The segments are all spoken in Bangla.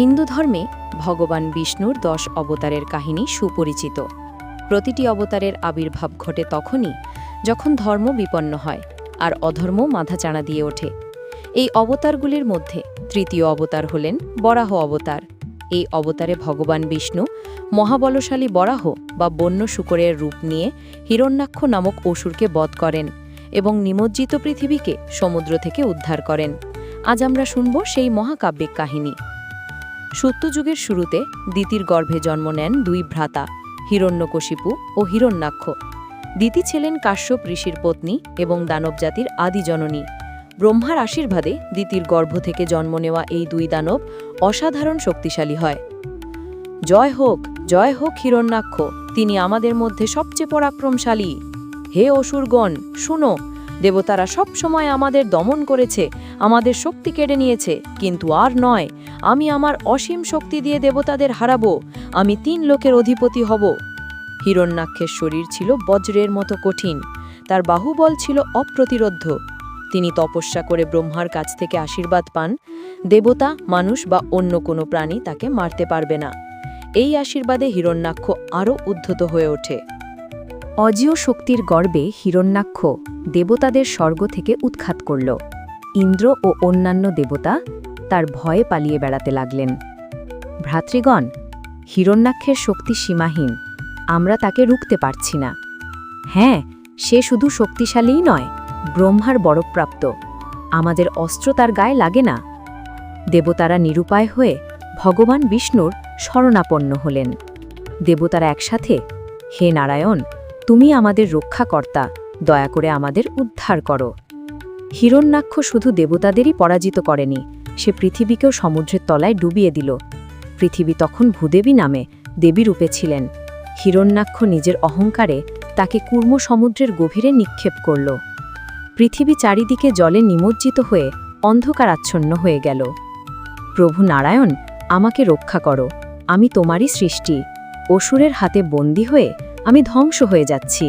হিন্দু ধর্মে ভগবান বিষ্ণুর 10 অবতারের কাহিনী সুপরিচিত। প্রতিটি অবতারের আবির্ভাব ঘটে তখনই যখন ধর্ম বিপন্ন হয় আর অধর্ম মাথাচাড়া দিয়ে ওঠে। এই অবতারগুলির মধ্যে তৃতীয় অবতার হলেন বরাহ অবতার। এই অবতারে ভগবান বিষ্ণু মহাবলশালী বরাহ বা বন্য শূকরের রূপ নিয়ে হিরণ্যাক্ষ নামক অসুরকে বধ করেন এবং নিমজ্জিত পৃথিবীকে সমুদ্র থেকে উদ্ধার করেন। আজ আমরা শুনব সেই মহাকাব্যিক কাহিনী। সত্যযুগের শুরুতে দিতির গর্ভে জন্ম নেন 2 ভ্রাতা, হিরণ্যকশিপু ও হিরণ্যাক্ষ। দিতি ছিলেন কাশ্যপ ঋষির পত্নী এবং দানবজাতির আদি জননী। ব্রহ্মার আশীর্বাদে দিতির গর্ভ থেকে জন্ম নেওয়া এই 2 দানব অসাধারণ শক্তিশালী হয়। জয় হোক হিরণ্যাক্ষ, তিনি আমাদের মধ্যে সবচেয়ে পরাক্রমশালী। হে অসুরগণ, শুনো, দেবতারা সব সময় আমাদের দমন করেছে, আমাদের শক্তি কেড়ে নিয়েছে, কিন্তু আর নয়। আমি আমার অসীম শক্তি দিয়ে দেবতাদের হারাবো। আমি 3 লোকের অধিপতি হব। হিরণ্যাক্ষের শরীর ছিল বজ্রের মতো কঠিন, তার বাহুবল ছিল অপ্রতিরোধ্য। তিনি তপস্যা করে ব্রহ্মার কাছ থেকে আশীর্বাদ পান, দেবতা, মানুষ বা অন্য কোনো প্রাণী তাকে মারতে পারবে না। এই আশীর্বাদে হিরণ্যাক্ষ আরও উদ্ধত হয়ে ওঠে। অজীয় শক্তির গর্বে হিরণ্যাক্ষ দেবতাদের স্বর্গ থেকে উৎখাত করল। ইন্দ্র ও অন্যান্য দেবতা তার ভয়ে পালিয়ে বেড়াতে লাগলেন। ভ্রাতৃগণ, হিরণ্যাক্ষের শক্তি সীমাহীন, আমরা তাকে রুখতে পারছি না। হ্যাঁ, সে শুধু শক্তিশালীই নয়, ব্রহ্মার বরপ্রাপ্ত। আমাদের অস্ত্র তার গায়ে লাগে না। দেবতারা নিরুপায় হয়ে ভগবান বিষ্ণুর শরণাপন্ন হলেন। দেবতারা একসাথে, হে নারায়ণ, তুমি আমাদের রক্ষাকর্তা, দয়া করে আমাদের উদ্ধার করো। হিরণ্যাক্ষ শুধু দেবতাদেরই পরাজিত করেনি, সে পৃথিবীকেও সমুদ্রের তলায় ডুবিয়ে দিল। পৃথিবী তখন ভূদেবী নামে দেবী রূপে ছিলেন। হিরণ্যাক্ষ নিজের অহংকারে তাকে কূর্ম সমুদ্রের গভীরে নিক্ষেপ করল। পৃথিবী চারিদিকে জলে নিমজ্জিত হয়ে অন্ধকারাচ্ছন্ন হয়ে গেল। প্রভু নারায়ণ, আমাকে রক্ষা করো, আমি তোমারই সৃষ্টি। অসুরের হাতে বন্দী হয়ে আমি ধ্বংস হয়ে যাচ্ছি।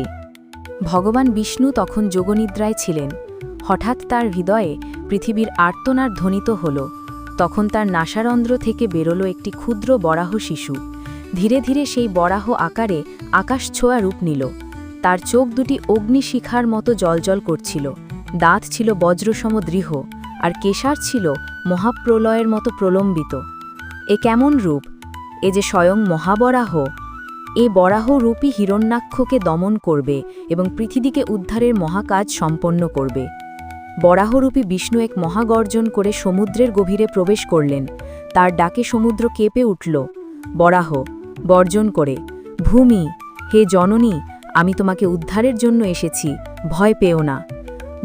ভগবান বিষ্ণু তখন যোগনিদ্রায় ছিলেন। হঠাৎ তার হৃদয়ে পৃথিবীর আর্তনাদ ধ্বনিত হল। তখন তার নাসারন্ধ্র থেকে বেরোলো একটি ক্ষুদ্র বরাহ শিশু। ধীরে ধীরে সেই বরাহ আকারে আকাশ ছোঁয়া রূপ নিল। তার চোখ দুটি অগ্নিশিখার মতো জ্বলজ্বল করছিল, দাঁত ছিল বজ্রসম দৃঢ়, আর কেশার ছিল মহাপ্রলয়ের মতো প্রলম্বিত। এ কেমন রূপ! এ যে স্বয়ং মহাবরাহ। এ বরাহ রূপী হিরণ্যাক্ষকে দমন করবে এবং পৃথিবীকে উদ্ধারের মহাকাজ সম্পন্ন করবে। বরাহরূপী বিষ্ণু এক মহাগর্জন করে সমুদ্রের গভীরে প্রবেশ করলেন। তার ডাকে সমুদ্র কেঁপে উঠল। বরাহ বর্জন করে, ভূমি, হে জননী, আমি তোমাকে উদ্ধারের জন্য এসেছি, ভয় পেও না।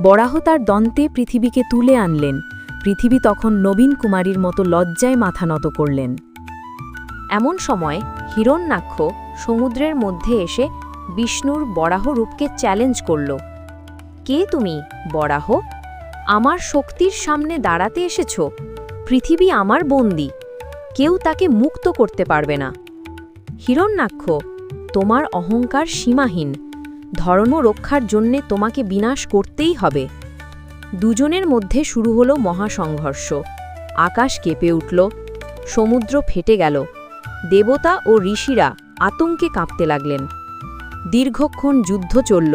বরাহ তার দন্তে পৃথিবীকে তুলে আনলেন। পৃথিবী তখন নবীন কুমারীর মতো লজ্জায় মাথা নত করলেন। এমন সময় হিরণ্যাক্ষ সমুদ্রের মধ্যে এসে বিষ্ণুর বরাহ রূপকে চ্যালেঞ্জ করল। কে তুমি, বরাহ? আমার শক্তির সামনে দাঁড়াতে এসেছ? পৃথিবী আমার বন্দী, কেউ তাকে মুক্ত করতে পারবে না। হিরণ্যাক্ষ, তোমার অহংকার সীমাহীন। ধর্ম রক্ষার জন্যে তোমাকে বিনাশ করতেই হবে। দুজনের মধ্যে শুরু হলো মহাসংঘর্ষ। আকাশ কেঁপে উঠল, সমুদ্র ফেটে গেল। দেবতা ও ঋষিরা আতঙ্কে কাঁপতে লাগলেন। দীর্ঘক্ষণ যুদ্ধ চলল।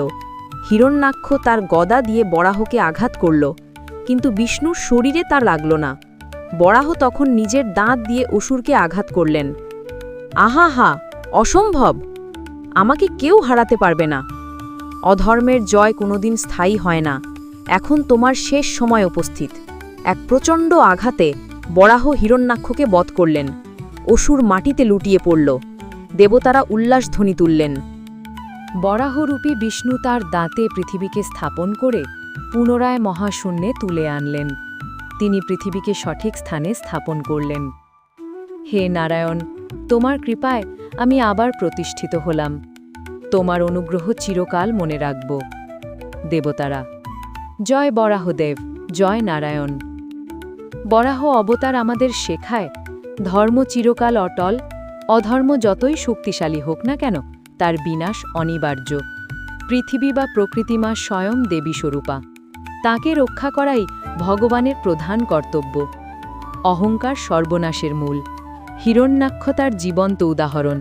হিরণ্যাক্ষ তার গদা দিয়ে বরাহকে আঘাত করল, কিন্তু বিষ্ণুর শরীরে তা লাগল না। বরাহ তখন নিজের দাঁত দিয়ে অসুরকে আঘাত করলেন। আহা, অসম্ভব! আমাকে কেউ হারাতে পারবে না। অধর্মের জয় কোনোদিন স্থায়ী হয় না। এখন তোমার শেষ সময় উপস্থিত। এক প্রচণ্ড আঘাতে বরাহ হিরণ্যাক্ষকে বধ করলেন। অসুর মাটিতে লুটিয়ে পড়ল। দেবতারা উল্লাসধ্বনি তুললেন। বরাহরূপী বিষ্ণু তার দাঁতে পৃথিবীকে স্থাপন করে পুনরায় মহাশূন্যে তুলে আনলেন। তিনি পৃথিবীকে সঠিক স্থানে স্থাপন করলেন। হে নারায়ণ, তোমার কৃপায় আমি আবার প্রতিষ্ঠিত হলাম। তোমার অনুগ্রহ চিরকাল মনে রাখব। দেবতারা, জয় বরাহদেব, জয় নারায়ণ। বরাহ অবতার আমাদের শেখায়, ধর্ম চিরকাল অটল, অধর্ম যতই শক্তিশালী হোক না কেন তার বিনাশ অনিবার্য। পৃথিবী বা প্রকৃতিমা স্বয়ং দেবী স্বরূপা, তাকে রক্ষা করাই ভগবানের প্রধান কর্তব্য। অহংকার সর্বনাশের মূল, হিরণ্যাক্ষ তার জীবন্ত উদাহরণ।